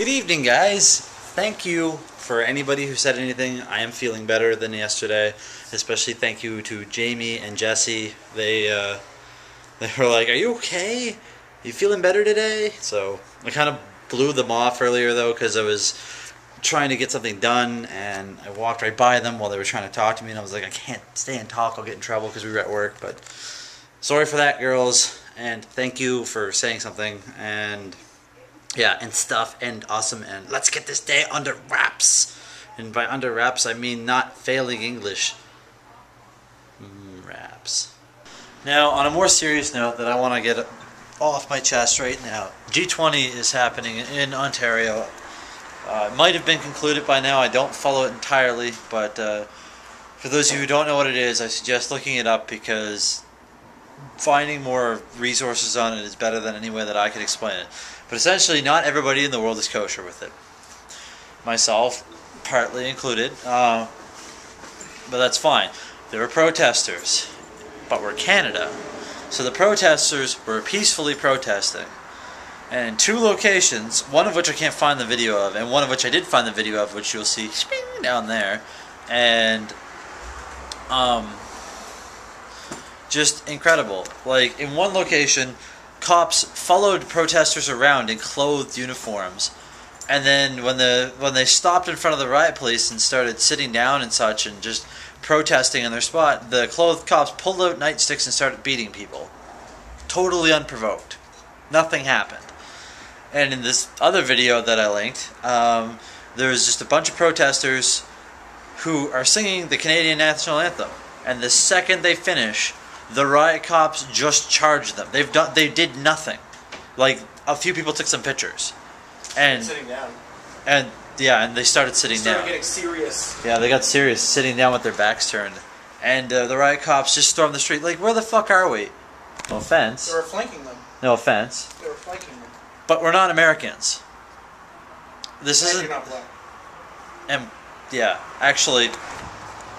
Good evening, guys. Thank you for anybody who said anything. I am feeling better than yesterday. Especially thank you to Jamie and Jesse. They were like, "Are you okay? You feeling better today?" So I kind of blew them off earlier though, because I was trying to get something done and I walked right by them while they were trying to talk to me, and I was like, I can't stay and talk. I'll get in trouble because we were at work. But sorry for that, girls, and thank you for saying something. And yeah, and stuff, and awesome, and let's get this day under wraps. And by under wraps, I mean not failing English. Wraps. Now, on a more serious note that I want to get off my chest right now, G20 is happening in Ontario. It might have been concluded by now. I don't follow it entirely, but for those of you who don't know what it is, I suggest looking it up, because finding more resources on it is better than any way that I could explain it. But essentially, not everybody in the world is kosher with it. Myself, partly included, but that's fine. There were protesters, but we're Canada. So the protesters were peacefully protesting. And in two locations, one of which I can't find the video of, and one of which I did find the video of, which you'll see down there. And, just incredible. Like, in one location, cops followed protesters around in clothed uniforms, and then when they stopped in front of the riot police and started sitting down and such and just protesting in their spot, the clothed cops pulled out nightsticks and started beating people. Totally unprovoked. Nothing happened. And in this other video that I linked, there's just a bunch of protesters who are singing the Canadian national anthem, and the second they finish, the riot cops just charged them. They did nothing. Like, a few people took some pictures, and sitting down. And yeah, and they started sitting down. Started getting serious. Yeah, they got serious, sitting down with their backs turned, and the riot cops just stormed the street. Like, where the fuck are we? No offense. They were flanking them. No offense. They were flanking them. But we're not Americans. This isn't. You're not black. And yeah, actually,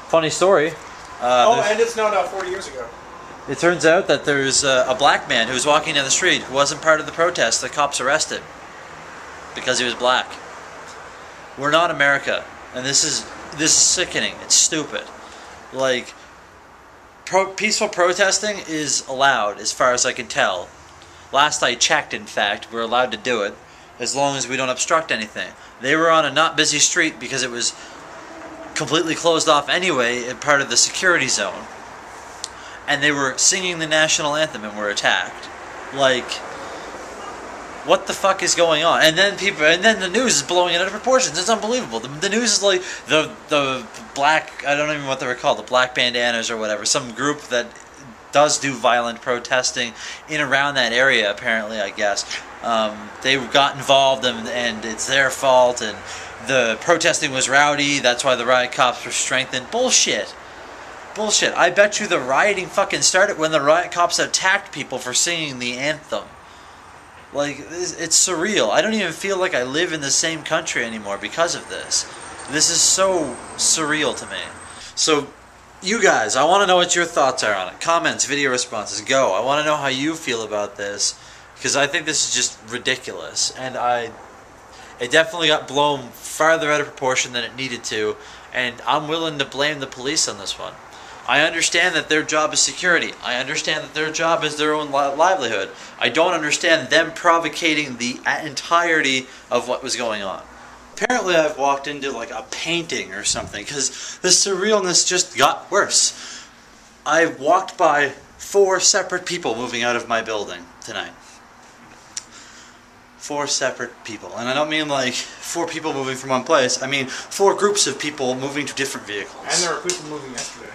funny story. And it's now 40 years ago. It turns out that there's a black man who was walking down the street who wasn't part of the protest. The cops arrested because he was black. We're not America, and this is sickening. It's stupid. Like, peaceful protesting is allowed, as far as I can tell. Last I checked, in fact, we're allowed to do it as long as we don't obstruct anything. They were on a not busy street because it was completely closed off anyway, and part of the security zone. And they were singing the national anthem and were attacked. Like, what the fuck is going on? And then the news is blowing it out of proportions. It's unbelievable. The news is like the black, I don't even know what they were called, the Black Bandanas or whatever, some group that does do violent protesting in around that area, apparently, I guess. They got involved, and it's their fault, and the protesting was rowdy, that's why the riot cops were strengthened. Bullshit. Bullshit. I bet you the rioting fucking started when the riot cops attacked people for singing the anthem. Like, it's surreal. I don't even feel like I live in the same country anymore because of this. This is so surreal to me. So, you guys, I want to know what your thoughts are on it. Comments, video responses, go. I want to know how you feel about this, because I think this is just ridiculous. And it definitely got blown farther out of proportion than it needed to, and I'm willing to blame the police on this one. I understand that their job is security. I understand that their job is their own livelihood. I don't understand them provocating the entirety of what was going on. Apparently I've walked into like a painting or something, because the surrealness just got worse. I walked by 4 separate people moving out of my building tonight. 4 separate people. And I don't mean like 4 people moving from one place. I mean 4 groups of people moving to different vehicles. And there were people moving yesterday.